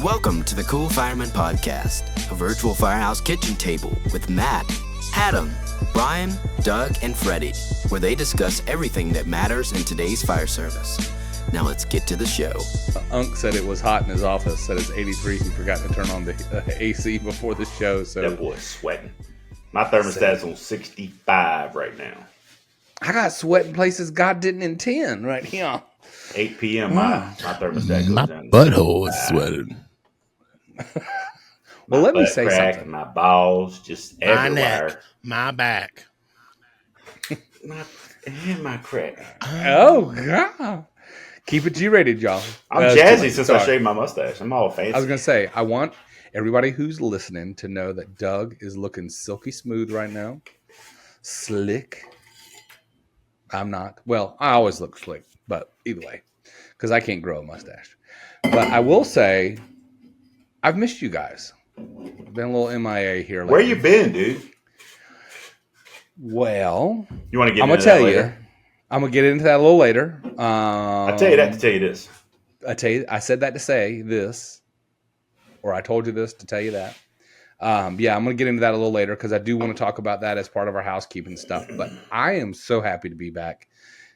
Welcome to the Cool Fireman Podcast, a virtual firehouse kitchen table with Matt, Adam, Brian, Doug, and Freddie, where they discuss everything that matters in today's fire service. Now let's get to the show. Unc said it was hot in his office, said it's 83. He forgot to turn on the AC before the show. So that boy's sweating. My thermostat's on 65 right now. I got sweating places God didn't intend right here. 8 p.m. My thermostat goes my down. butthole is sweating. Well, let me say crack, something. My balls just My everywhere. neck, my back. my crack. Oh, God. Keep it G-rated, y'all. I'm jazzy since I shaved my mustache. I'm all fancy. I was going to say, I want everybody who's listening to know that Doug is looking silky smooth right now. Slick. I'm not. Well, I always look slick, but either way, because I can't grow a mustache. But I will say, I've missed you guys. Been a little MIA here lately. Where you been, dude? Well, you want to get I'm into gonna tell that you. later? I'm gonna get into that a little later. I tell you that to tell you this. I said that to say this, or I told you this to tell you that. Yeah, I'm gonna get into that a little later because I do want to talk about that as part of our housekeeping stuff. But I am so happy to be back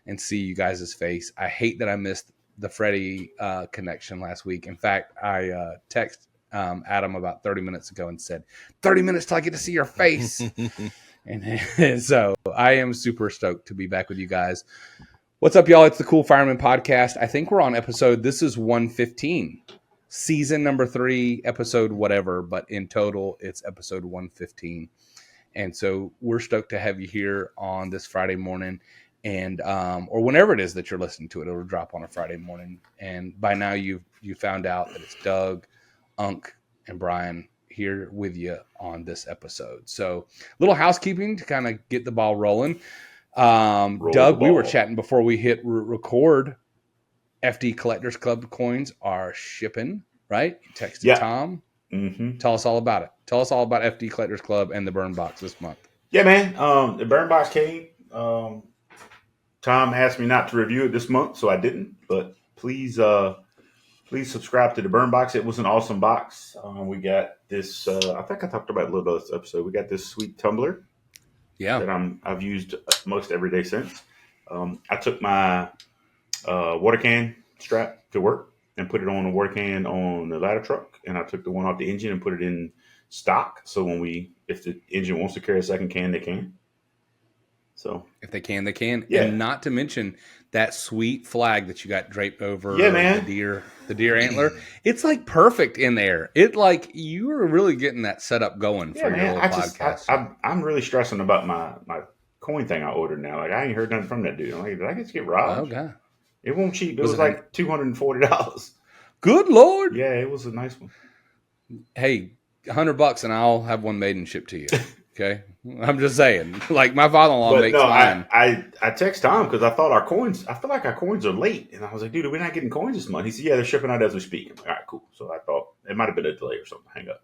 and see you guys' face. I hate that I missed the Freddie connection last week. In fact, I texted Adam about 30 minutes ago and said, 30 minutes till I get to see your face. and so I am super stoked to be back with you guys. What's up, y'all? It's the Cool Fireman Podcast. I think we're on this is 115. Season number 3, episode whatever, but in total, it's episode 115. And so we're stoked to have you here on this Friday morning. And or whenever it is that you're listening to it, it'll drop on a Friday morning. And by now you found out that it's Doug, Unc, and Brian here with you on this episode. So little housekeeping to kind of get the ball rolling. Doug, we were chatting before we hit record. FD Collectors Club coins are shipping, right? You texted Tom. Mm-hmm. Tell us all about it. Tell us all about FD Collectors Club and the burn box this month. Yeah, man. The burn box came. Tom asked me not to review it this month, so I didn't. But please subscribe to the burn box. It was an awesome box. We got this. I think I talked about it a little bit this episode. We got this sweet tumbler. Yeah. That I've used most every day since. I took my water can strap to work and put it on a water can on the ladder truck, and I took the one off the engine and put it in stock. So if the engine wants to carry a second can, they can. So if they can, they can. Yeah. And not to mention that sweet flag that you got draped over man. the deer antler. It's like perfect in there. It like you were really getting that setup going for your little podcast. I'm really stressing about my coin thing I ordered now. Like I ain't heard nothing from that dude. I'm like, did I just get robbed? Oh god. It won't cheap. It was like $240. Good Lord. Yeah, it was a nice one. Hey, $100 and I'll have one made and shipped to you. Okay. I'm just saying. Like my father-in-law makes mine. I text Tom because I feel like our coins are late. And I was like, dude, are we not getting coins this month? He said, yeah, they're shipping out as we speak. I'm like, all right, cool. So I thought it might have been a delay or something. Hang up.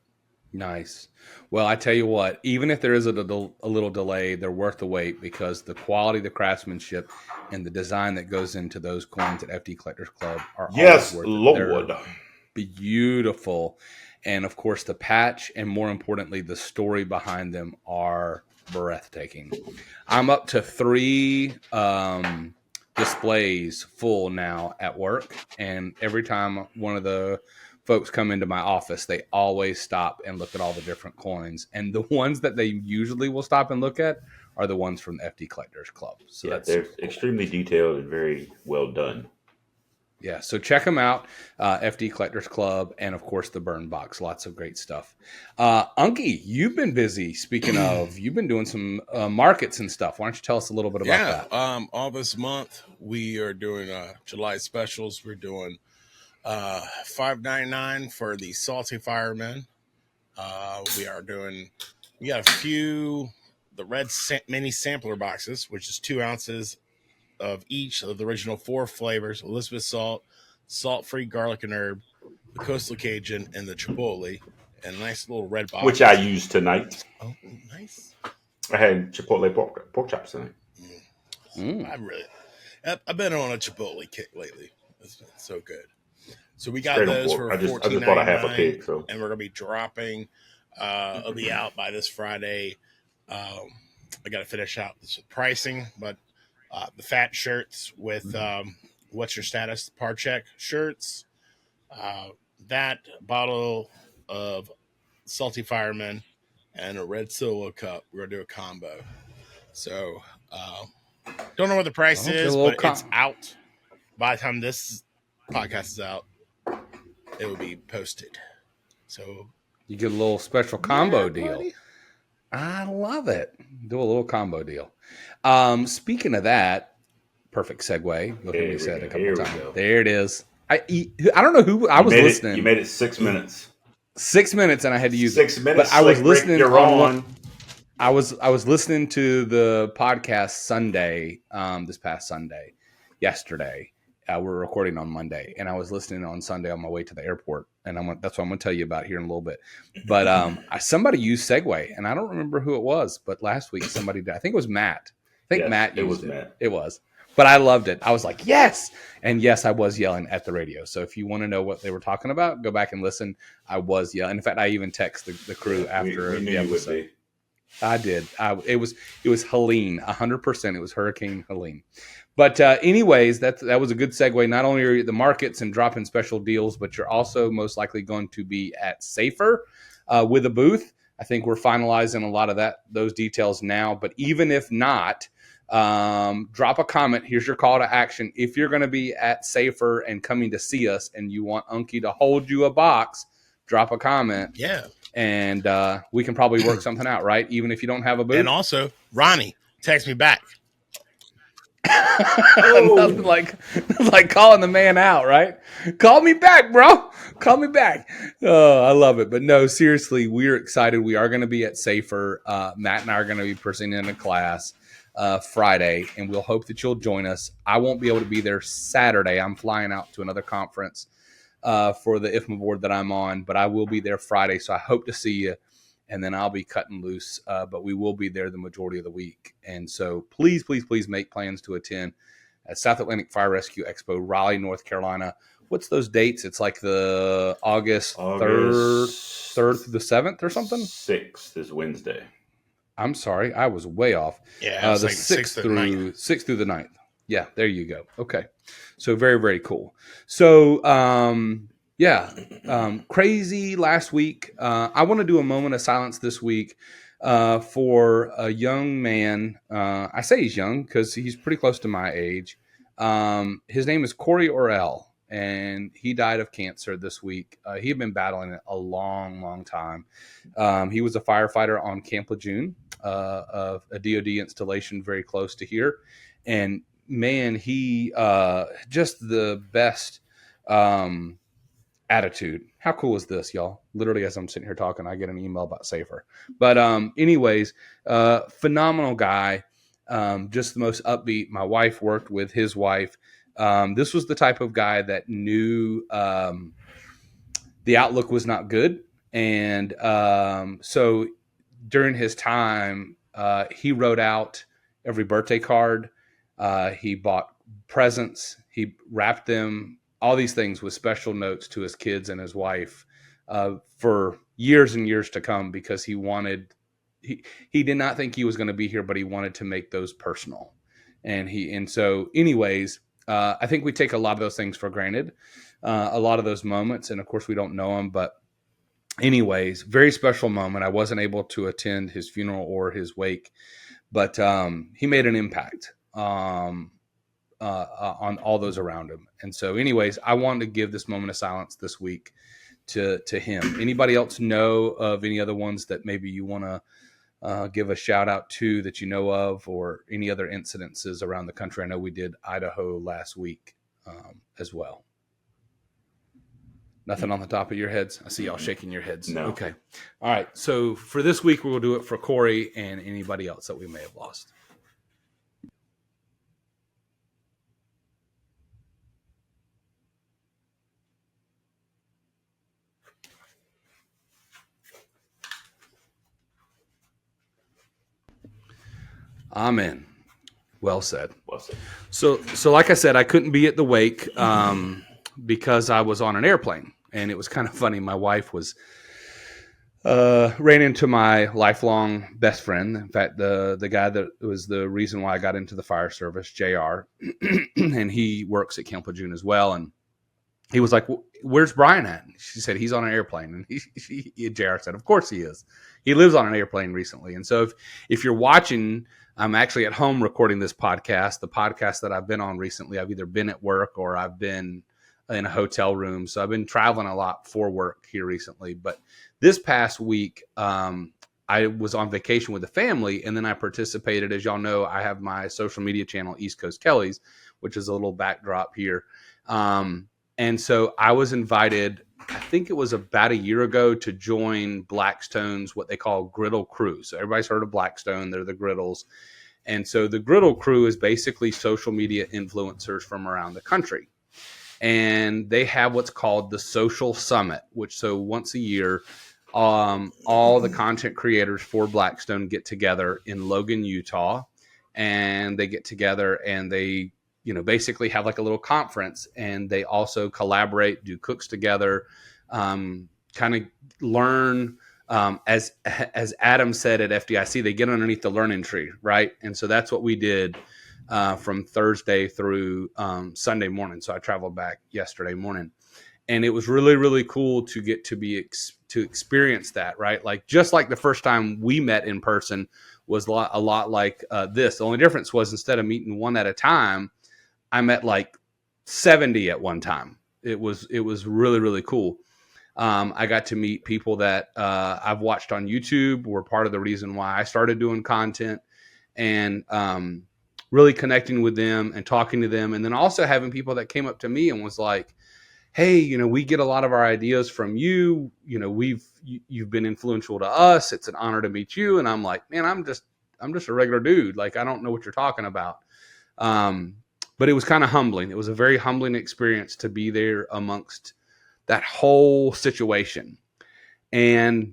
Nice. Well, I tell you what, even if there is a little delay, they're worth the wait because the quality, the craftsmanship, and the design that goes into those coins at FD Collectors Club are yes, worth it. Lord. They're beautiful. And of course, the patch and more importantly, the story behind them are breathtaking. I'm up to 3 displays full now at work. And every time one of the folks come into my office, they always stop and look at all the different coins. And the ones that they usually will stop and look at are the ones from the FD Collectors Club. So that's they're cool. Extremely detailed and very well done. Yeah, so check them out, FD Collectors Club, and of course the Burn Box. Lots of great stuff. Unkie, you've been busy. Speaking of, you've been doing some markets and stuff. Why don't you tell us a little bit about that? All this month we are doing July specials. We're doing $5.99 for the Salty Fireman. We got a few the red mini sampler boxes, which is 2 ounces of each of the original 4 flavors: Elizabeth salt-free garlic and herb, the coastal Cajun, and the Chipotle. And a nice little red box, which I used tonight. Oh, nice! I had Chipotle pork chops tonight. I've been on a Chipotle kick lately. It's been so good. So we got Straight on those pork. for I just bought a half a $14.99, pig, so and we're gonna be dropping. It'll be out by this Friday. I got to finish out this pricing, but the fat shirts with what's your status par check shirts, that bottle of salty fireman, and a red solo cup. We're gonna do a combo. So don't know what the price Okay, a is, little but it's out. By the time this podcast is out, it will be posted. So You get a little special combo deal. buddy. I love it. Do a little combo deal. Speaking of that, perfect segue. You'll hear me say it a couple times. There it is. I don't know who I was listening. You made it 6 minutes. 6 minutes, and I had to use 6 minutes. But I was listening. You're on. I was listening to the podcast Sunday, this past Sunday, yesterday. We're recording on Monday, and I was listening on Sunday on my way to the airport, and that's what I'm going to tell you about here in a little bit. But somebody used Segway, and I don't remember who it was, but last week somebody did. I think it was Matt. I think Matt used it. Matt. It was. But I loved it. I was like, yes! And yes, I was yelling at the radio. So if you want to know what they were talking about, go back and listen. I was yelling. In fact, I even texted the crew after we knew the you would episode. be. I did. It was Helene, 100%. It was Hurricane Helene. But anyways, that was a good segue. Not only are you at the markets and dropping special deals, but you're also most likely going to be at Safer with a booth. I think we're finalizing a lot of those details now. But even if not, drop a comment. Here's your call to action. If you're going to be at Safer and coming to see us and you want Unkie to hold you a box, drop a comment. Yeah. And we can probably work something out, right? Even if you don't have a booth. And also, Ronnie, text me back. Nothing like calling the man out, right? Call me back, bro. Call me back. Oh, I love it. But no, seriously, we're excited. We are going to be at Safer. Matt and I are going to be presenting a class Friday, and we'll hope that you'll join us. I won't be able to be there Saturday. I'm flying out to another conference for the IFMA board that I'm on, but I will be there Friday, so I hope to see you. And then I'll be cutting loose, but we will be there the majority of the week. And so please, please, please make plans to attend at South Atlantic Fire Rescue Expo, Raleigh, North Carolina. What's those dates? It's like the August 3rd through the 7th or something? 6th is Wednesday. I'm sorry. I was way off. Yeah, the 6th through the 9th. Yeah, there you go. Okay. So very, very cool. So, crazy last week. I want to do a moment of silence this week for a young man. I say he's young because he's pretty close to my age. His name is Corey Orrell, and he died of cancer this week. He had been battling it a long, long time. He was a firefighter on Camp Lejeune, of a DoD installation very close to here. And man, he just the best attitude. How cool is this, y'all? Literally, as I'm sitting here talking, I get an email about Safer. But anyways, phenomenal guy. Just the most upbeat. My wife worked with his wife. This was the type of guy that knew the outlook was not good. And so during his time, he wrote out every birthday card. He bought presents. He wrapped them, all these things with special notes to his kids and his wife for years and years to come, because he did not think he was going to be here, but he wanted to make those personal. And so anyways, I think we take a lot of those things for granted, a lot of those moments. And of course we don't know him, but anyways, very special moment. I wasn't able to attend his funeral or his wake, but he made an impact on all those around him. And so anyways, I wanted to give this moment of silence this week to him. Anybody else know of any other ones that maybe you want to give a shout out to that you know of, or any other incidences around the country? I know we did Idaho last week as well. Nothing on the top of your heads? I see y'all shaking your heads. No. Okay. All right. So for this week, we will do it for Corey and anybody else that we may have lost. Amen. Well said. Well said. So like I said, I couldn't be at the wake because I was on an airplane, and it was kind of funny. My wife ran into my lifelong best friend. In fact, the guy that was the reason why I got into the fire service, JR, and he works at Camp Lejeune as well. And he was like, "Where's Brian at?" She said, "He's on an airplane." And JR said, "Of course he is. He lives on an airplane recently." And so if you're watching, I'm actually at home recording this podcast. The podcast that I've been on recently, I've either been at work or I've been in a hotel room. So I've been traveling a lot for work here recently. But this past week, I was on vacation with the family, and then I participated. As y'all know, I have my social media channel, East Coast Kellys, which is a little backdrop here. And so I was invited, I think it was about a year ago, to join Blackstone's what they call Griddle Crew. So everybody's heard of Blackstone. They're the griddles. And so the Griddle Crew is basically social media influencers from around the country. And they have what's called the Social Summit, which so once a year, all the content creators for Blackstone get together in Logan, Utah, and they get together and they, basically have like a little conference, and they also collaborate, do cooks together, kind of learn. As Adam said at FDIC, they get underneath the learning tree, right? And so that's what we did from Thursday through Sunday morning. So I traveled back yesterday morning, and it was really, really cool to get to experience that, right? Like just like the first time we met in person was a lot like this. The only difference was instead of meeting one at a time, I met like 70 at one time. It was really, really cool. I got to meet people that I've watched on YouTube, were part of the reason why I started doing content, and really connecting with them and talking to them. And then also having people that came up to me and was like, "Hey, we get a lot of our ideas from you. You've been influential to us. It's an honor to meet you." And I'm like, "Man, I'm just a regular dude. Like, I don't know what you're talking about." But it was kind of humbling. It was a very humbling experience to be there amongst that whole situation. And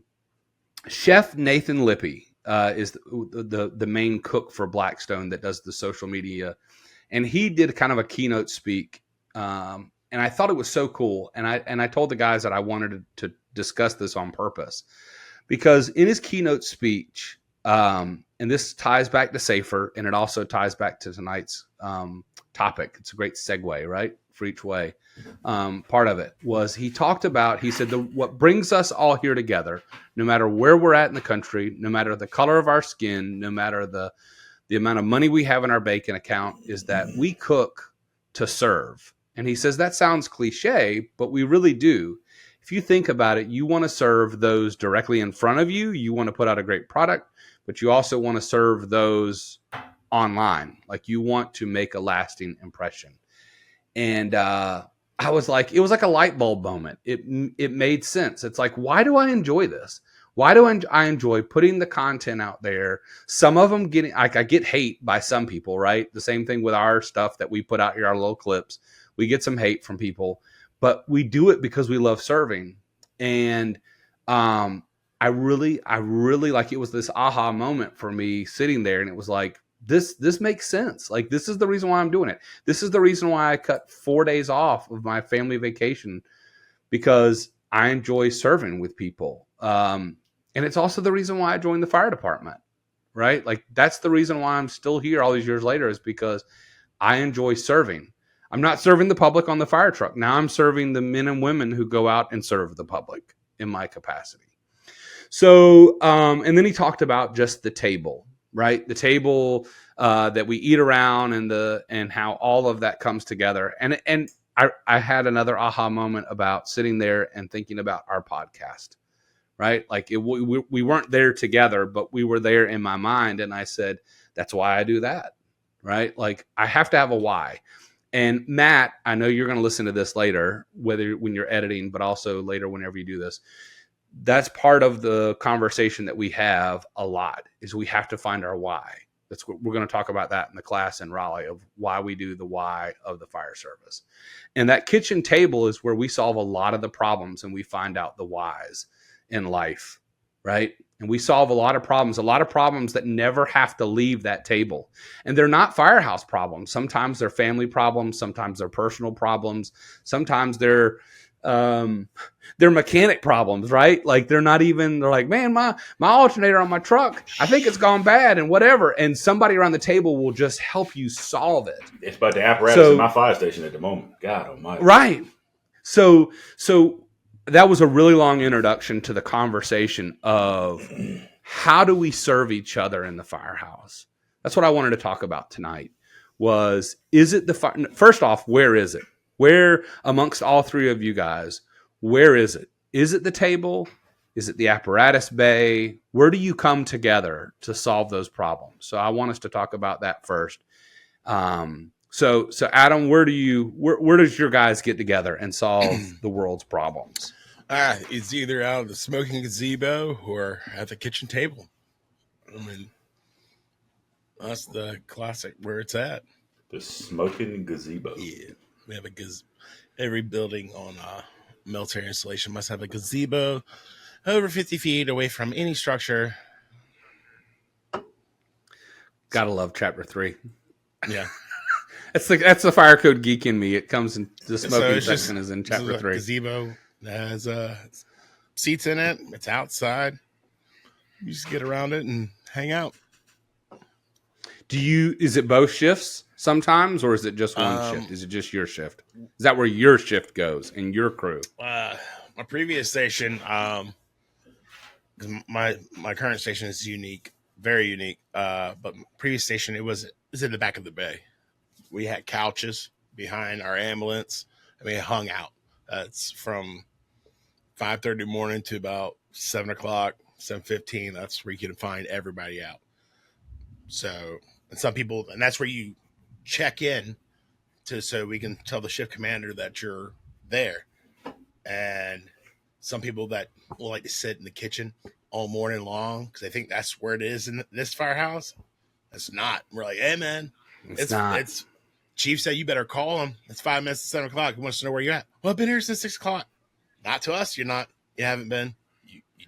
Chef Nathan Lippy is the main cook for Blackstone that does the social media. And he did kind of a keynote speak. And I thought it was so cool. And I told the guys that I wanted to discuss this on purpose, because in his keynote speech, and this ties back to Safer, and it also ties back to tonight's topic. It's a great segue, right, for each way. Part of it was he said, what brings us all here together, no matter where we're at in the country, no matter the color of our skin, no matter the amount of money we have in our banking account, is that we cook to serve. And he says that sounds cliche, but we really do. If you think about it, you want to serve those directly in front of you. You want to put out a great product, but you also want to serve those online. Like, you want to make a lasting impression. And I was like, it was like a light bulb moment. It made sense. It's like, why do I enjoy this? Why do I enjoy putting the content out there? Some of them I get hate by some people, right? The same thing with our stuff that we put out here, our little clips. We get some hate from people, but we do it because we love serving. And I really like, it was this aha moment for me sitting there, and it was like, this makes sense. Like, this is the reason why I'm doing it. This is the reason why I cut 4 days off of my family vacation, because I enjoy serving with people. And it's also the reason why I joined the fire department, right? Like, that's the reason why I'm still here all these years later, is because I enjoy serving. I'm not serving the public on the fire truck. Now I'm serving the men and women who go out and serve the public in my capacity. So, and then he talked about just the table, right? The table that we eat around, and how all of that comes together. And I had another aha moment about sitting there and thinking about our podcast, right? Like, we weren't there together, but we were there in my mind. And I said, that's why I do that, right? Like, I have to have a why. And Matt, I know you're going to listen to this later, whether when you're editing, but also later whenever you do this. That's part of the conversation that we have a lot, is we have to find our why. That's what we're going to talk about that in the class in Raleigh, of why we do the why of the fire service. And that kitchen table is where we solve a lot of the problems, and we find out the whys in life, right? And we solve a lot of problems that never have to leave that table. And they're not firehouse problems. Sometimes they're family problems. Sometimes they're personal problems. Sometimes they're mechanic problems, right? Like they're like, man, my alternator on my truck, I think it's gone bad and whatever. And somebody around the table will just help you solve it. It's about the apparatus in my fire station at the moment. God almighty. Right. So that was a really long introduction to the conversation of how do we serve each other in the firehouse? That's what I wanted to talk about tonight. First off, where is it? Where amongst all three of you guys, where is it? Is it the table? Is it the apparatus bay? Where do you come together to solve those problems? So I want us to talk about that first. So Adam, where does your guys get together and solve the world's problems? It's either out of the smoking gazebo or at the kitchen table. I mean, that's the classic where it's at. The smoking gazebo. Yeah, we have every building on military installation must have a gazebo over 50 feet away from any structure. Gotta love chapter 3. Yeah. That's the fire code geek in me. It comes in the smoking section is in chapter 3. Gazebo has seats in it. It's outside. You just get around it and hang out. Is it both shifts sometimes, or is it just one shift? Is it just your shift? Is that where your shift goes and your crew? My previous station, my current station is unique, very unique. But previous station, it was in the back of the bay. We had couches behind our ambulance, and we hung out. That's from 5:30 in the morning to about 7 o'clock, 7:15. That's where you can find everybody out. So, and some people, and that's where you check in so we can tell the shift commander that you're there. And some people that will like to sit in the kitchen all morning long because they think that's where it is in this firehouse. It's not. We're like, hey man, it's not. It's Chief said you better call him. It's 5 minutes to 7 o'clock. He wants to know where you're at. Well, I've been here since 6 o'clock. Not to us. You're not. You haven't been.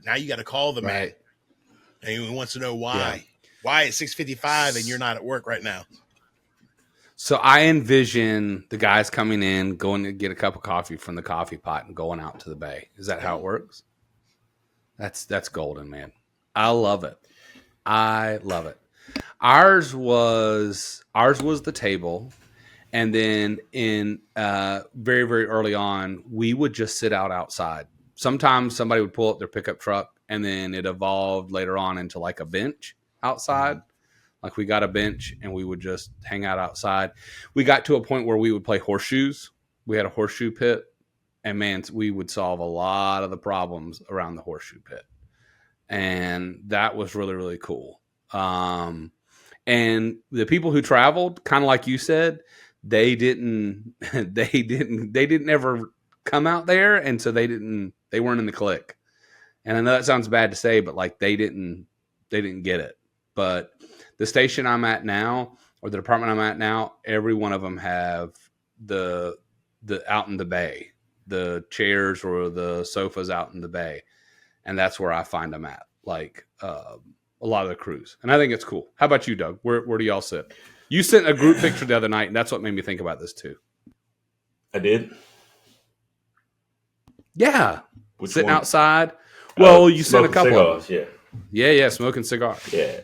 Now you got to call the man, and he wants to know why. Yeah. Why it's 6:55 and you're not at work right now? So I envision the guys coming in, going to get a cup of coffee from the coffee pot, and going out to the bay. Is that how it works? That's golden, man. I love it. Ours was the table. And then in very, very early on, we would just sit outside. Sometimes somebody would pull up their pickup truck, and then it evolved later on into like a bench outside. Like we got a bench, and we would just hang out outside. We got to a point where we would play horseshoes. We had a horseshoe pit, and man, we would solve a lot of the problems around the horseshoe pit. And that was really, really cool. And the people who traveled, kind of like you said, they didn't ever come out there. And so they weren't in the clique. And I know that sounds bad to say, but like they didn't get it. But the station I'm at now, or the department I'm at now, every one of them have the out in the bay, the chairs or the sofas out in the bay. And that's where I find them at, like a lot of the crews. And I think it's cool. How about you, Doug? Where do y'all sit? You sent a group picture the other night, and that's what made me think about this too. I did? Yeah. Which sitting one? outside. Well, you sent a couple cigars, of them. Yeah, smoking cigars. Yeah.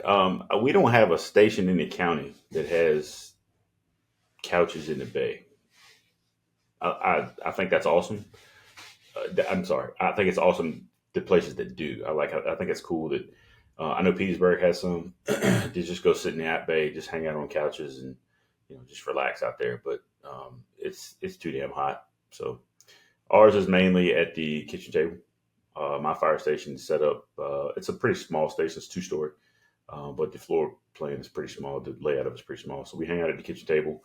We don't have a station in the county that has couches in the bay. I think that's awesome. I'm sorry. I think it's awesome the places that do. I think it's cool that I know Petersburg has some. You just go sit in the app bay, just hang out on couches and just relax out there. But it's too damn hot. So ours is mainly at the kitchen table. My fire station is set up. It's a pretty small station. It's 2-story, but the floor plan is pretty small. The layout of it's pretty small. So we hang out at the kitchen table,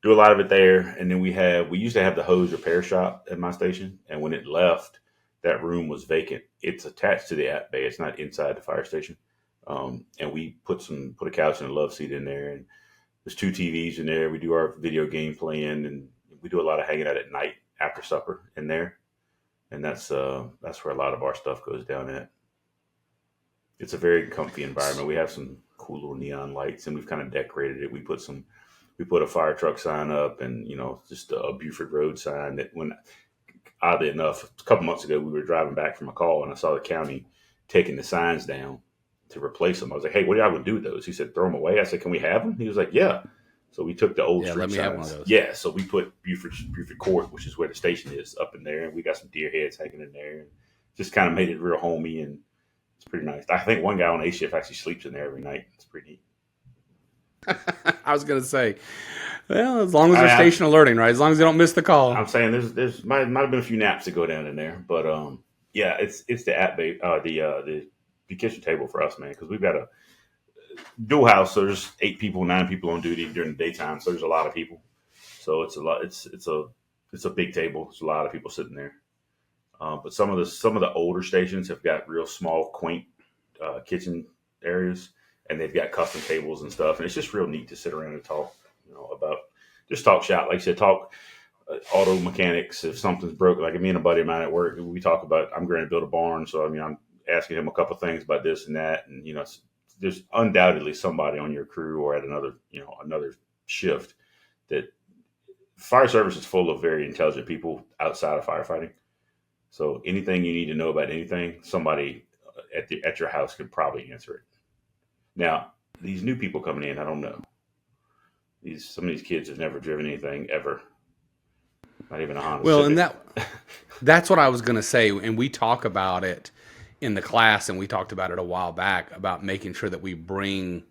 do a lot of it there, and then we used to have the hose repair shop at my station, and when it left, that room was vacant. It's attached to the app bay. It's not inside the fire station. And we put a couch and a love seat in there, and there's 2 TVs in there. We do our video game playing, and we do a lot of hanging out at night after supper in there. And that's where a lot of our stuff goes down at. It's a very comfy environment. We have some cool little neon lights, and we've kind of decorated it. We put a fire truck sign up, and just a Buford Road sign. That when oddly enough, a couple months ago, we were driving back from a call, and I saw the county taking the signs down to replace them. I was like, "Hey, what are y'all gonna do with those?" He said, "Throw them away." I said, "Can we have them?" He was like, "Yeah." So we took the old street let me have one signs. of those. Yeah, so we put Buford Court, which is where the station is, up in there, and we got some deer heads hanging in there, and just kind of made it real homey, and it's pretty nice. I think one guy on A shift actually sleeps in there every night. It's pretty neat. I was gonna say, well, as long as they're station alerting, right? As long as they don't miss the call. I'm saying there's might have been a few naps that go down in there, but yeah, it's the kitchen table for us, man, because we've got a dual house, so there's 9 people on duty during the daytime, so there's a lot of people. So it's a lot. It's a big table. There's a lot of people sitting there. But some of the older stations have got real small, quaint kitchen areas, and they've got custom tables and stuff, and it's just real neat to sit around and talk, about just talk shop, like I said, talk auto mechanics. If something's broke, like me and a buddy of mine at work, we talk about I'm going to build a barn, so I'm asking him a couple things about this and that, and there's undoubtedly somebody on your crew or at another shift that fire service is full of very intelligent people outside of firefighting. So anything you need to know about anything, somebody at your house could probably answer it. Now, these new people coming in, I don't know. Some of these kids have never driven anything ever. Not even a Honda Civic. And that's what I was going to say. And we talk about it in the class, and we talked about it a while back about making sure that we bring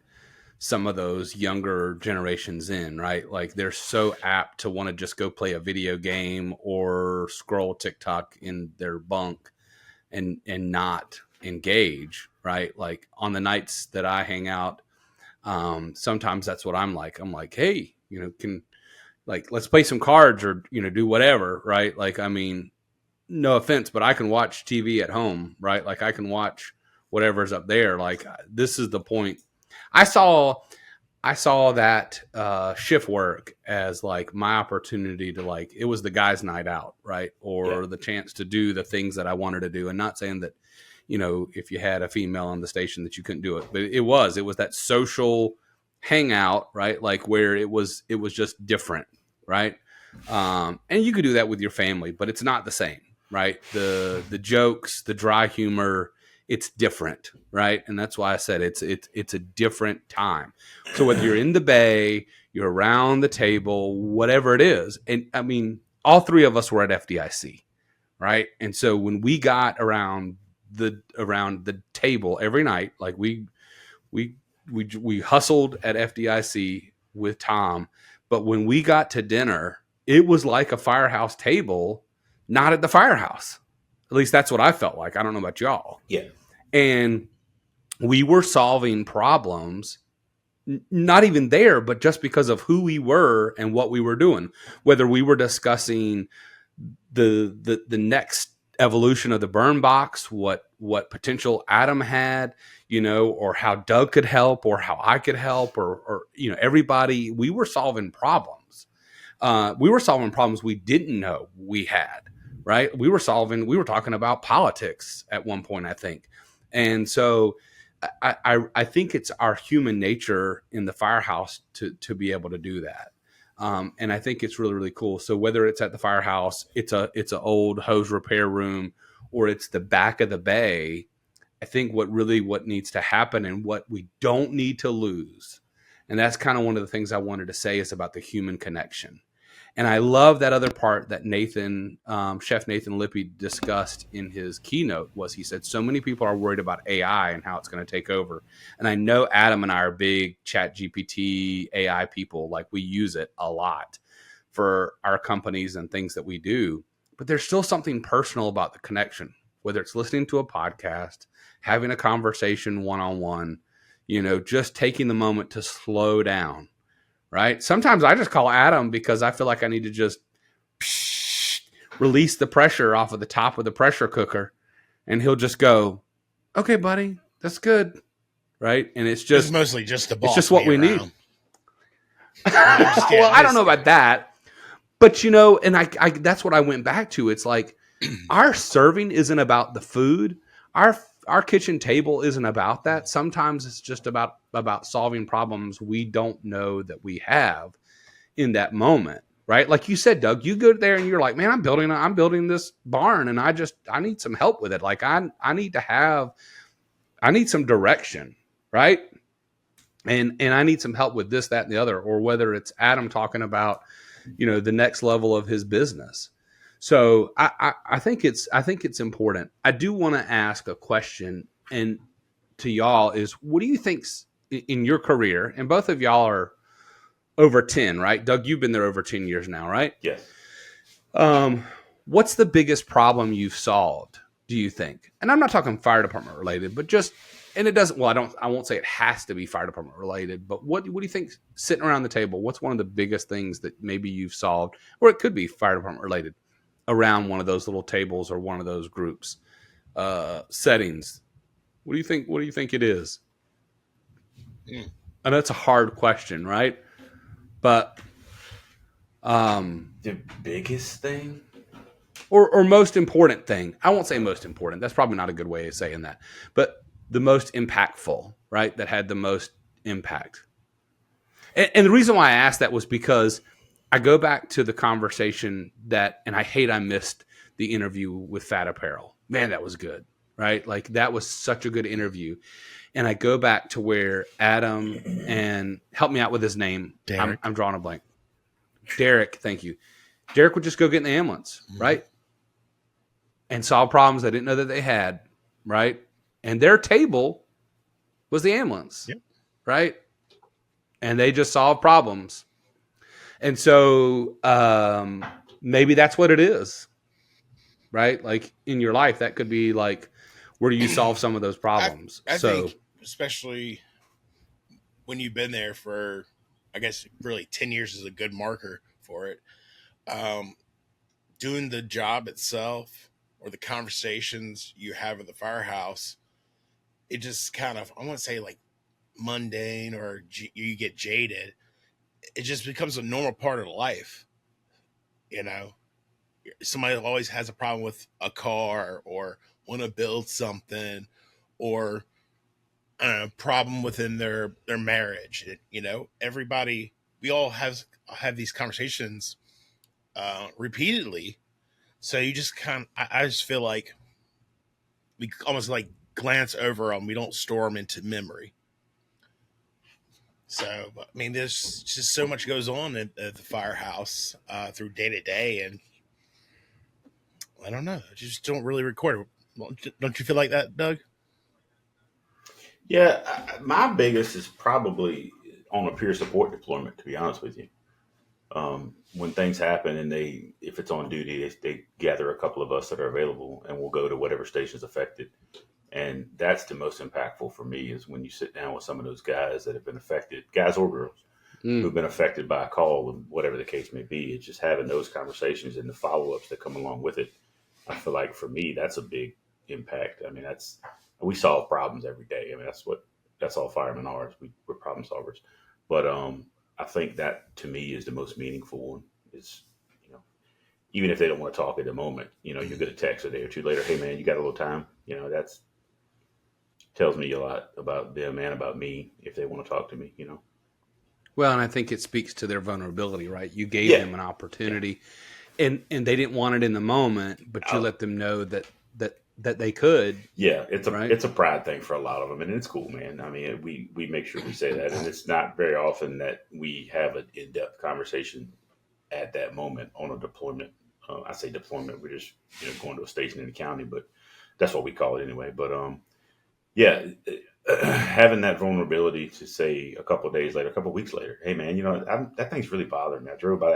some of those younger generations in, right? Like they're so apt to want to just go play a video game or scroll TikTok in their bunk and not engage, right? Like on the nights that I hang out, sometimes that's what I'm like. I'm like, hey, let's play some cards or, do whatever, right? Like, I mean, no offense, but I can watch TV at home, right? Like I can watch whatever's up there. Like this is the point. I saw that shift work as like my opportunity to it was the guys' night out, right? Or the chance to do the things that I wanted to do. And not saying that, if you had a female on the station that you couldn't do it, but it was that social hangout, right? Like where it was just different, right? And you could do that with your family, but it's not the same, right? The jokes, the dry humor, it's different, right? And that's why I said it's a different time. So whether you're in the bay, you're around the table, whatever it is, and I mean, all 3 of us were at FDIC, right? And so when we got around the table every night, like we hustled at FDIC with Tom, but when we got to dinner, it was like a Firehouse table, not at the Firehouse. At least that's what I felt like. I don't know about y'all. Yeah. And we were solving problems, not even there, but just because of who we were and what we were doing. Whether we were discussing the next evolution of the burn box, what potential Adam had, or how Doug could help, or how I could help, or everybody. We were solving problems. We were solving problems we didn't know we had. Right? We were talking about politics at one point, I think. And so I think it's our human nature in the Firehouse to be able to do that. And I think it's really, really cool. So whether it's at the Firehouse, it's an old hose repair room, or it's the back of the bay, I think what needs to happen and what we don't need to lose. And that's kind of one of the things I wanted to say is about the human connection. And I love that other part that Chef Nathan Lippy discussed in his keynote was he said, so many people are worried about AI and how it's going to take over. And I know Adam and I are big ChatGPT AI people. Like we use it a lot for our companies and things that we do. But there's still something personal about the connection, whether it's listening to a podcast, having a conversation one-on-one, just taking the moment to slow down. Right. Sometimes I just call Adam because I feel like I need to just release the pressure off of the top of the pressure cooker, and he'll just go, "Okay, buddy, that's good." Right. And it's mostly just it's just what we need. Well, I don't know about that, but and I that's what I went back to. It's like our serving isn't about the food. Our our kitchen table isn't about that. Sometimes it's just about solving problems we don't know that we have in that moment, right? Like you said, Doug, you go there and you're like, man, I'm building this barn, and I need some help with it. Like I need some direction, right? And I need some help with this, that, and the other, or whether it's Adam talking about, the next level of his business. So I think it's important. I do want to ask a question, and to y'all is, what do you think's in your career? And both of y'all are over 10, right? Doug, you've been there over 10 years now, right? Yes. What's the biggest problem you've solved, do you think? And I'm not talking fire department related, but just, and it doesn't, well, I won't say it has to be fire department related, but what do you think, sitting around the table, what's one of the biggest things that maybe you've solved, or it could be fire department related, around one of those little tables or one of those groups, settings? What do you think it is? I know it's a hard question, right? But the biggest thing, or most important thing. I won't say most important. That's probably not a good way of saying that. But the most impactful, right? That had the most impact. And the reason why I asked that was because I go back to the conversation and I missed the interview with Fat Apparel. Man, that was good, right? Like that was such a good interview. And I go back to where Adam, and help me out with his name. I'm drawing a blank. Derek, thank you. Derek would just go get in the ambulance, right? And solve problems they didn't know that they had, right? And their table was the ambulance, right? And they just solved problems. And so maybe that's what it is, right? Like in your life, that could be like, where do you solve some of those problems? I think, especially when you've been there for, I guess, really 10 years is a good marker for it. Doing the job itself or the conversations you have at the firehouse, it just kind of, I want to say like mundane, or you get jaded. It just becomes a normal part of life. Somebody always has a problem with a car, or want to build something, or problem within their marriage. Everybody, we all have these conversations repeatedly. So you just I just feel like we almost like glance over them. We don't store them into memory. So, I mean, there's just so much goes on at the firehouse through day to day, and I don't know, just don't really record it. Don't you feel like that, Doug? Yeah, my biggest is probably on a peer support deployment, to be honest with you. When things happen and if it's on duty, they gather a couple of us that are available, and we'll go to whatever station's affected. And that's the most impactful for me, is when you sit down with some of those guys that have been affected, guys or girls, who've been affected by a call, and whatever the case may be. It's just having those conversations and the follow-ups that come along with it. I feel like for me, that's a big impact. I mean, we solve problems every day. I mean, that's all firemen are. We're problem solvers. But I think that to me is the most meaningful one. Is, even if they don't want to talk at the moment, you get a text a day or two later, hey man, you got a little time? That's tells me a lot about them and about me if they want to talk to me. Well, and I think it speaks to their vulnerability, right? You gave them an opportunity, and they didn't want it in the moment, but you let them know that they could. Yeah, it's a pride thing for a lot of them, and it's cool, man. I mean, we make sure we say that, and it's not very often that we have an in-depth conversation at that moment on a deployment. I say deployment, we're just going to a station in the county, but that's what we call it anyway. But having that vulnerability to say a couple of days later, a couple of weeks later, hey man, that thing's really bothering me. I drove by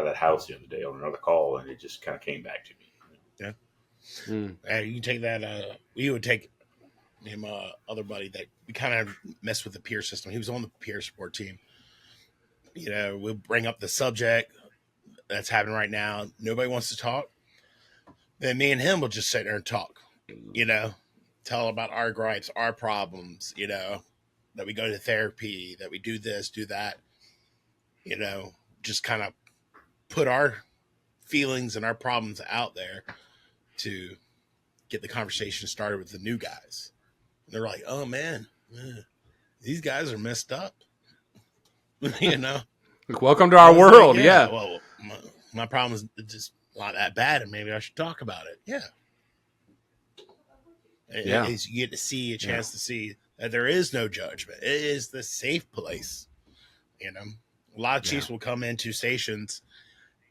that house the other day on another call, and it just kind of came back to me. Yeah. You can take that. We would take him, other buddy that we kind of messed with the peer system. He was on the peer support team. We'll bring up the subject that's happening right now. Nobody wants to talk. Then me and him will just sit there and talk. Tell about our gripes, our problems. That we go to therapy, that we do this, do that. Just kind of put our feelings and our problems out there to get the conversation started with the new guys. And they're like, oh man, these guys are messed up. You know, welcome to our world. Like, yeah. Well, my problem is just not that bad, and maybe I should talk about it. Yeah. You get to see a chance to see that there is no judgment. It is the safe place. You know, a lot of chiefs will come into stations,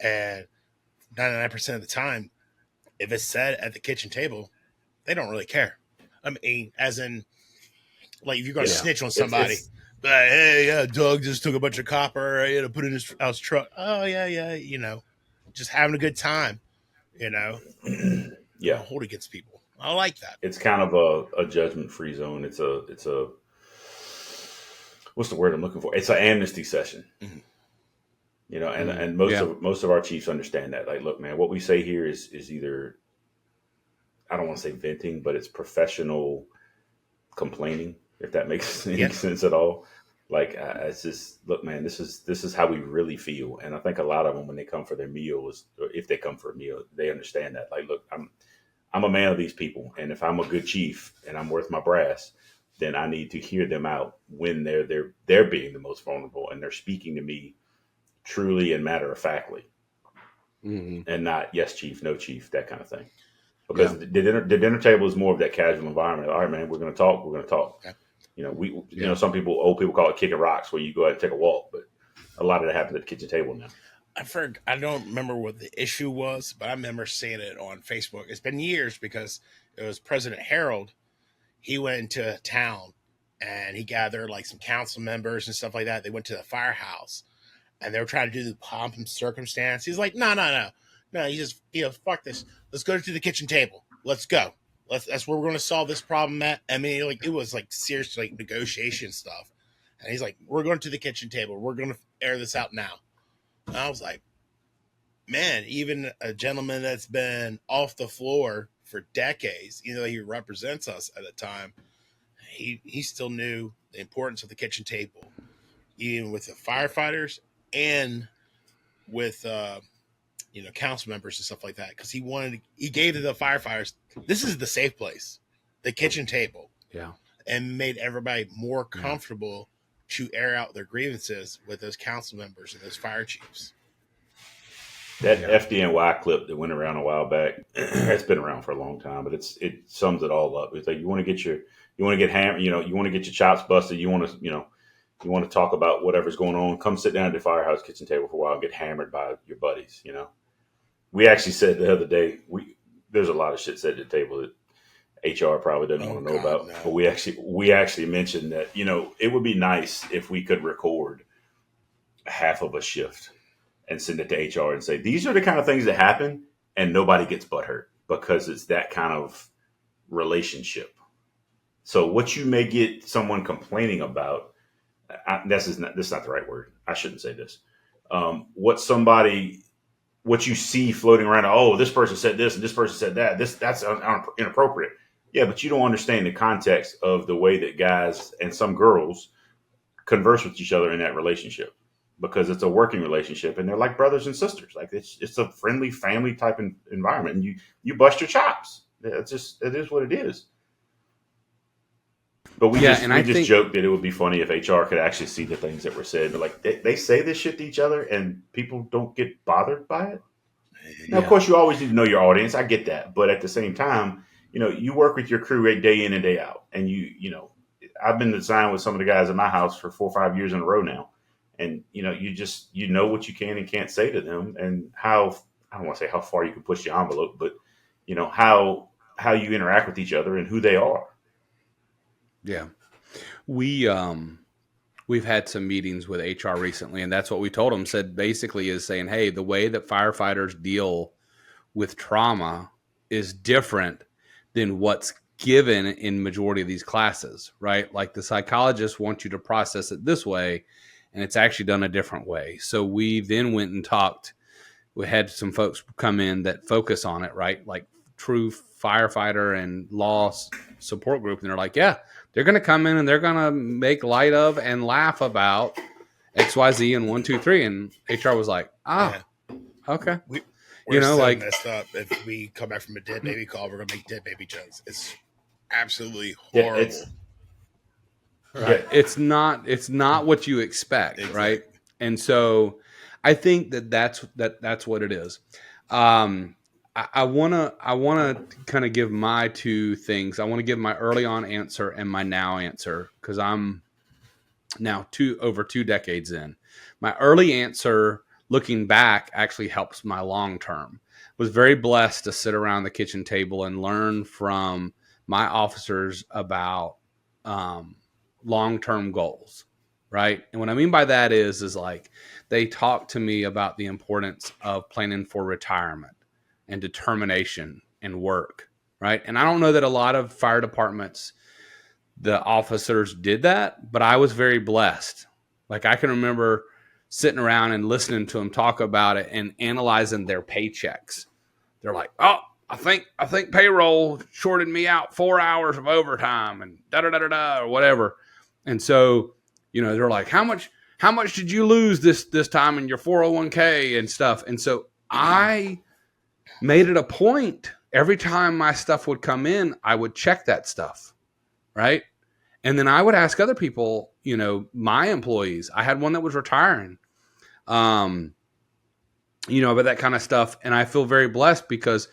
and 99% of the time, if it's said at the kitchen table, they don't really care. I mean, as in, like, if you're going to snitch on somebody, like, hey, Doug just took a bunch of copper, put it in his house truck. Oh, yeah, you know, just having a good time, you know. Yeah. Hold against people. I like that. It's kind of a judgment-free zone. It's a what's the word I'm looking for? It's an amnesty session. Mm-hmm. You know, and most of our chiefs understand that. Like, look, man, what we say here is either, I don't want to say venting, but it's professional complaining, if that makes any sense at all. Like, it's just, look, man, this is how we really feel. And I think a lot of them, when they come for their meals, or if they come for a meal, they understand that. Like, look, I'm a man of these people, and if I'm a good chief and I'm worth my brass, then I need to hear them out when they're being the most vulnerable and they're speaking to me truly and matter of factly, and not yes chief, no chief, that kind of thing. Because the dinner table is more of that casual environment. All right, man, we're going to talk. Okay. You know, you know, old people call it kicking rocks, where you go out and take a walk, but a lot of that happens at the kitchen table now. I don't remember what the issue was, but I remember seeing it on Facebook. It's been years, because it was President Harold. He went into town and he gathered like some council members and stuff like that. They went to the Firehouse and they were trying to do the pomp and circumstance. He's like, no. He just, fuck this. Let's go to the kitchen table. Let's go. That's where we're going to solve this problem at. I mean, like, it was like serious, like, negotiation stuff. And he's like, we're going to the kitchen table. We're going to air this out now. And I was like, man, even a gentleman that's been off the floor for decades, he represents us at a time, he still knew the importance of the kitchen table, even with the firefighters and with council members and stuff like that, because he gave to the firefighters, this is the safe place, the kitchen table, and made everybody more comfortable to air out their grievances with those council members and those fire chiefs. That FDNY clip that went around a while back, it's been around for a long time, but it sums it all up. It's like, you want to get hammered, you want to get your chops busted, you want to talk about whatever's going on, come sit down at the Firehouse kitchen table for a while and get hammered by your buddies. We actually said the other day, there's a lot of shit said at the table that HR probably doesn't want to know about. No. But we actually mentioned that, it would be nice if we could record half of a shift and send it to HR and say, these are the kind of things that happen, and nobody gets butthurt, because it's that kind of relationship. So what you may get someone complaining about, this is not the right word. I shouldn't say this. What you see floating around, oh, this person said this and this person said that, that's inappropriate. Yeah, but you don't understand the context of the way that guys and some girls converse with each other in that relationship, because it's a working relationship and they're like brothers and sisters. Like, it's a friendly family type environment, and you bust your chops. It is what it is. But we just joked that it would be funny if HR could actually see the things that were said. But like, they say this shit to each other and people don't get bothered by it. Now, of course, you always need to know your audience. I get that. But at the same time, you work with your crew day in and day out. And I've been designed with some of the guys in my house for 4 or 5 years in a row now. And, you know what you can and can't say to them, and how, I don't want to say how far you can push the envelope, but, how you interact with each other and who they are. Yeah. We've had some meetings with HR recently, and that's what we told them, saying, hey, the way that firefighters deal with trauma is different than what's given in majority of these classes, right? Like, the psychologists want you to process it this way, and it's actually done a different way. So we then went and talked. We had some folks come in that focus on it, right? Like true firefighter and law support group. And they're like, yeah, they're going to come in and they're going to make light of and laugh about XYZ and 1, 2, 3. And HR was like, okay. We're so like messed up. If we come back from a dead baby call, we're gonna make dead baby jokes. It's absolutely Yeah, horrible. right. Yeah. It's not what you expect, Exactly. right? And so I think that's what it is. I wanna kind of give my two things. I want to give my early on answer and my now answer, because I'm now over 2 decades in. My early answer, looking back, actually helps my long term. Was very blessed to sit around the kitchen table and learn from my officers about long term goals, right? And what I mean by that is like they talk to me about the importance of planning for retirement and determination and work, right? And I don't know that a lot of fire departments, the officers did that, but I was very blessed. Like I can remember sitting around and listening to them talk about it and analyzing their paychecks. They're like, "Oh, I think payroll shorted me out 4 hours of overtime and da da da da da or whatever." And so, they're like, "How much did you lose this time in your 401k and stuff?" And so I made it a point every time my stuff would come in, I would check that stuff. Right. And then I would ask other people, my employees. I had one that was retiring, about that kind of stuff. And I feel very blessed because,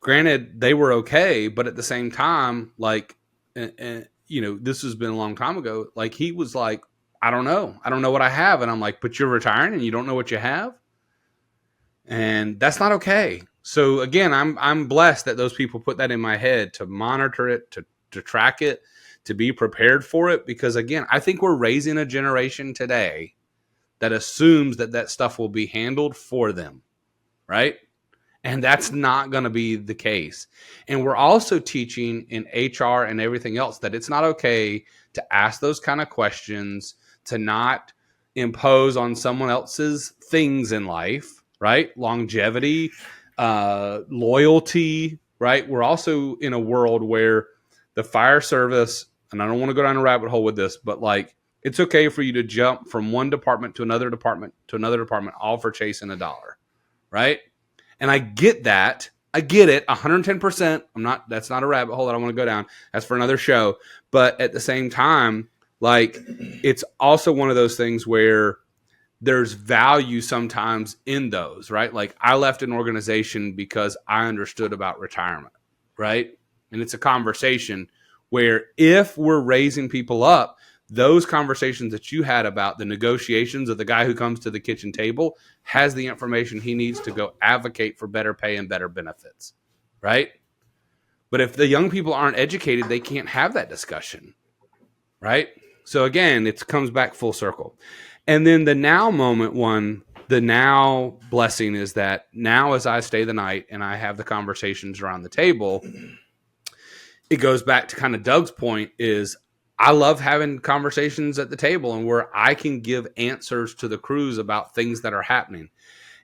granted, they were okay. But at the same time, like, this has been a long time ago. Like, he was like, I don't know. I don't know what I have. And I'm like, but you're retiring and you don't know what you have? And that's not okay. So, again, I'm blessed that those people put that in my head to monitor it, to track it, to be prepared for it. Because again, I think we're raising a generation today that assumes that stuff will be handled for them. Right. And that's not going to be the case. And we're also teaching in HR and everything else that it's not okay to ask those kind of questions, to not impose on someone else's things in life, right? Longevity, loyalty, right? We're also in a world where the fire service, and I don't want to go down a rabbit hole with this, but like, it's okay for you to jump from one department to another department all for chasing $1, right? And I get that. I get it 110%. That's not a rabbit hole that I want to go down. That's for another show. But at the same time, like, it's also one of those things where there's value sometimes in those, right? Like, I left an organization because I understood about retirement, right? And it's a conversation where if we're raising people up, those conversations that you had about the negotiations of the guy who comes to the kitchen table has the information he needs to go advocate for better pay and better benefits, right? But if the young people aren't educated, they can't have that discussion, right? So again, it comes back full circle. And then the now moment the now blessing is that now as I stay the night and I have the conversations around the table, it goes back to kind of Doug's point is I love having conversations at the table and where I can give answers to the crews about things that are happening.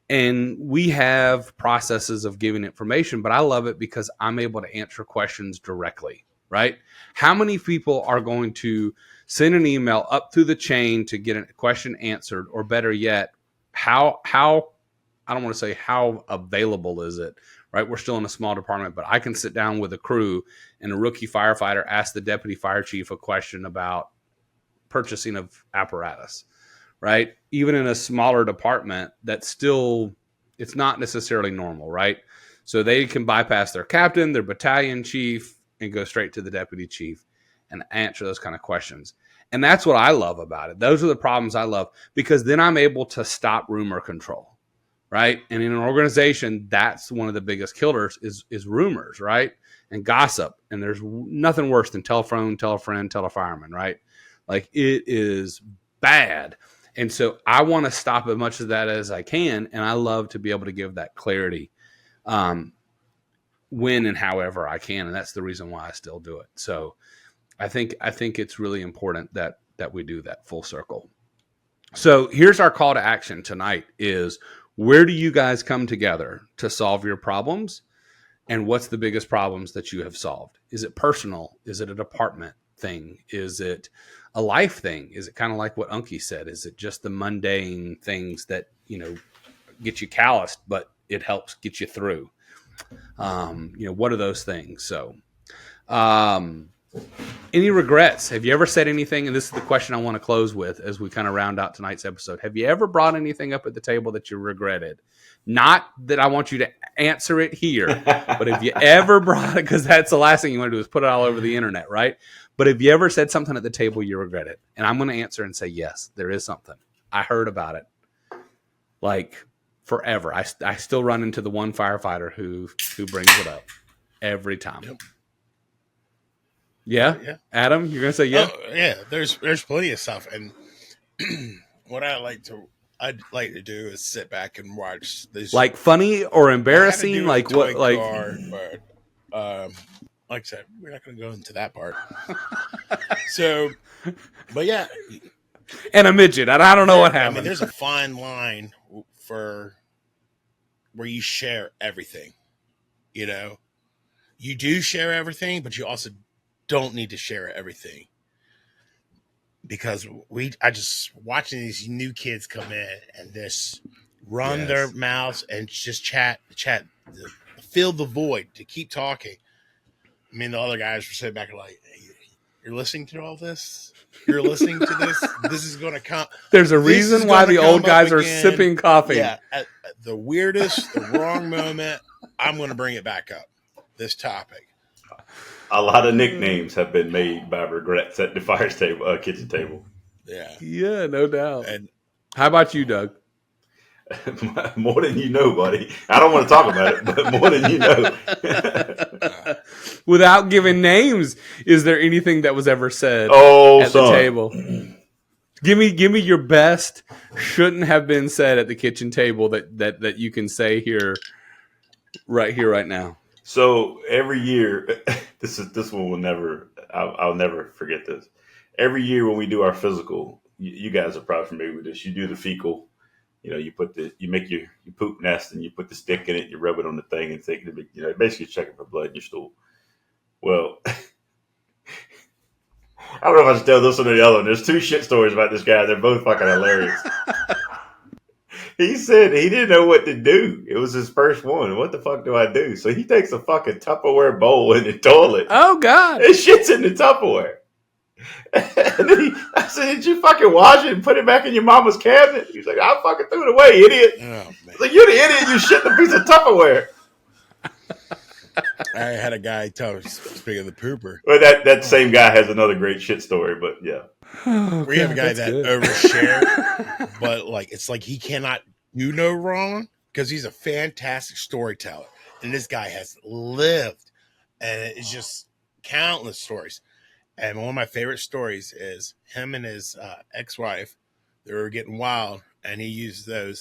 And we have processes of giving information, but I love it because I'm able to answer questions directly, right? How many people are going to send an email up through the chain to get a question answered, or better yet, how I don't want to say how available is it, right? We're still in a small department, but I can sit down with a crew and a rookie firefighter ask the deputy fire chief a question about purchasing of apparatus, right? Even in a smaller department, that's still, it's not necessarily normal, right? So they can bypass their captain, their battalion chief, and go straight to the deputy chief and answer those kind of questions. And that's what I love about it. Those are the problems I love, because then I'm able to stop rumor control. Right. And in an organization, that's one of the biggest killers is rumors, right? And gossip. And there's nothing worse than tell a friend, tell a fireman, right? Like, it is bad. And so I want to stop as much of that as I can. And I love to be able to give that clarity when and however I can. And that's the reason why I still do it. So I think it's really important that we do that full circle. So here's our call to action tonight is, where do you guys come together to solve your problems? And what's the biggest problems that you have solved? Is it personal? Is it a department thing? Is it a life thing? Is it kind of like what Unkie said? Is it just the mundane things that, get you calloused, but it helps get you through. What are those things? So, any regrets? Have you ever said anything? And this is the question I want to close with as we kind of round out tonight's episode. Have you ever brought anything up at the table that you regretted? Not that I want you to answer it here, but have you ever brought it? Because that's the last thing you want to do is put it all over the internet, right? But have you ever said something at the table you regretted? And I'm going to answer and say, yes, there is something. I heard about it like forever. I still run into the one firefighter who brings it up every time. Yep. Yeah? Adam, you're going to say yeah? Oh, yeah, there's plenty of stuff. And what I'd like to do is sit back and watch this. Like funny or embarrassing? Like what? Like, car, but like I said, we're not going to go into that part. So, but yeah. And a midget. And I don't know what happened. I mean, there's a fine line for where you share everything. You know, you do share everything, but you also don't need to share everything. Because I just watching these new kids come in and just run their mouths and just chat, fill the void, to keep talking. I mean, the other guys were sitting back and like, hey, you're listening to all this? You're listening to this? This is going to come. There's a reason why the old guys are sipping coffee. Yeah, at the weirdest, the wrong moment, I'm going to bring it back up, this topic. A lot of nicknames have been made by regrets at the kitchen table. Yeah, no doubt. And how about you, Doug? More than you know, buddy. I don't want to talk about it, but more than you know. Without giving names, is there anything that was ever said the table? Give me your best shouldn't have been said at the kitchen table that you can say here, right now. So every year, this one will never. I'll never forget this. Every year when we do our physical, you guys are probably familiar with this. You do the fecal. You know, you make your poop nest and you put the stick in it. You rub it on the thing and take it. Basically checking for blood in your stool. Well, I don't know if I should tell this one or the other one. There's two shit stories about this guy. They're both fucking hilarious. He said he didn't know what to do. It was his first one. What the fuck do I do? So he takes a fucking Tupperware bowl in the toilet. Oh, God. And shit's in the Tupperware. And then I said, did you fucking wash it and put it back in your mama's cabinet? He's like, I fucking threw it away, idiot. Oh, man. Like, you're the idiot. You shit the piece of Tupperware. I had a guy tell me, speaking of the pooper. Well, that same guy has another great shit story, but yeah. We have a guy that overshare, but like it's like he cannot do no wrong because he's a fantastic storyteller, and this guy has lived, and it's just countless stories. And one of my favorite stories is him and his ex-wife. They were getting wild, and he used the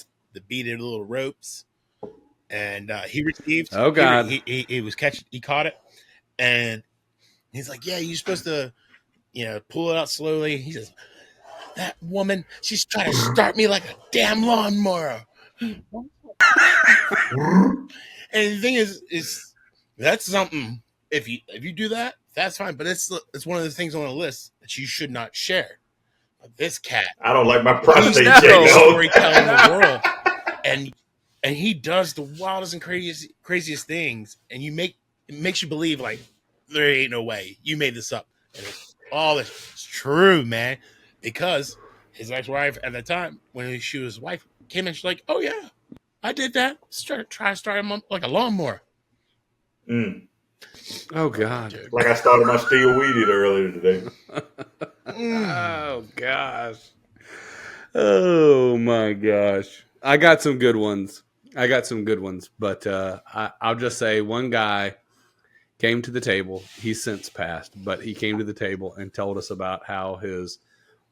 beaded little ropes, and he received. Oh God! He was catching. He caught it, and he's like, "Yeah, you're supposed to." Pull it out slowly. He says, that woman, she's trying to start me like a damn lawnmower. And the thing is that's something, if you do that, that's fine. But it's one of the things on the list that you should not share. But this cat. I don't like my prostate check. Storytelling in the world. And he does the wildest and craziest things. And it makes you believe like, there ain't no way. You made this up. And all this is true, man, because his ex-wife at the time, when she was his wife, came in, she's like, "Oh yeah, I did that. Try to start him up like a lawnmower." Oh God! Like I started my steel weed eater earlier today. Oh gosh! Oh my gosh! I got some good ones. But I'll just say one guy came to the table. He's since passed, but he came to the table and told us about how his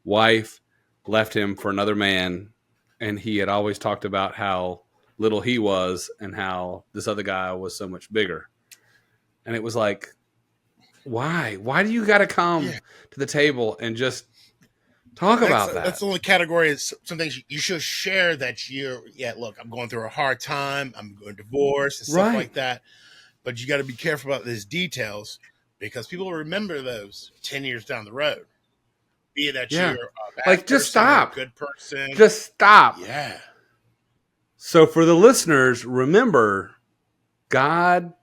wife left him for another man, and he had always talked about how little he was and how this other guy was so much bigger. And it was like, why? Why do you got to come to the table and just talk about that? That's the only category. Is some things you should share that look, I'm going through a hard time. I'm going to divorce and stuff like that. But you got to be careful about these details because people will remember those 10 years down the road. Be it that you're a bad just person, stop. A good person. Just stop. Yeah. So for the listeners, remember, God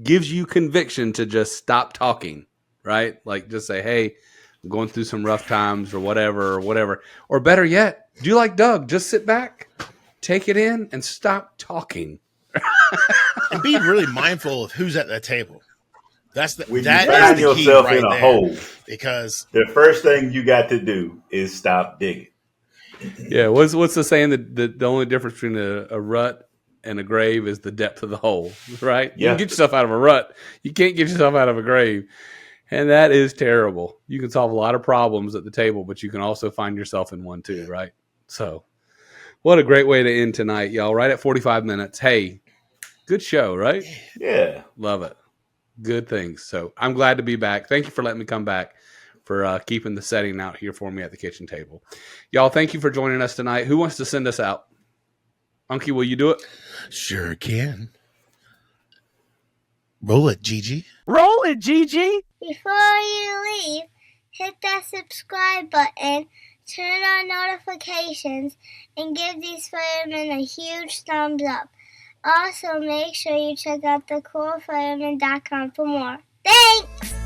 gives you conviction to just stop talking, right? Like just say, hey, I'm going through some rough times or whatever. Or better yet, do like Doug, just sit back, take it in, and stop talking. And be really mindful of who's at the table. When that you find is the key yourself right in a there. hole, Because the first thing you got to do is stop digging. Yeah, what's the saying that the only difference between a rut and a grave is the depth of the hole, right? You Yeah. can get yourself out of a rut. You can't get yourself out of a grave. And that is terrible. You can solve a lot of problems at the table, but you can also find yourself in one too, right? So what a great way to end tonight, y'all. Right at 45 minutes. Hey, good show, right? Yeah. Love it. Good things. So I'm glad to be back. Thank you for letting me come back, for keeping the setting out here for me at the kitchen table. Y'all, thank you for joining us tonight. Who wants to send us out? Unkie, will you do it? sure can. Roll it, Gigi. Roll it, Gigi. Before you leave, hit that subscribe button, turn on notifications, and give these firemen a huge thumbs up. Also, make sure you check out thecoolfireman.com for more. Thanks!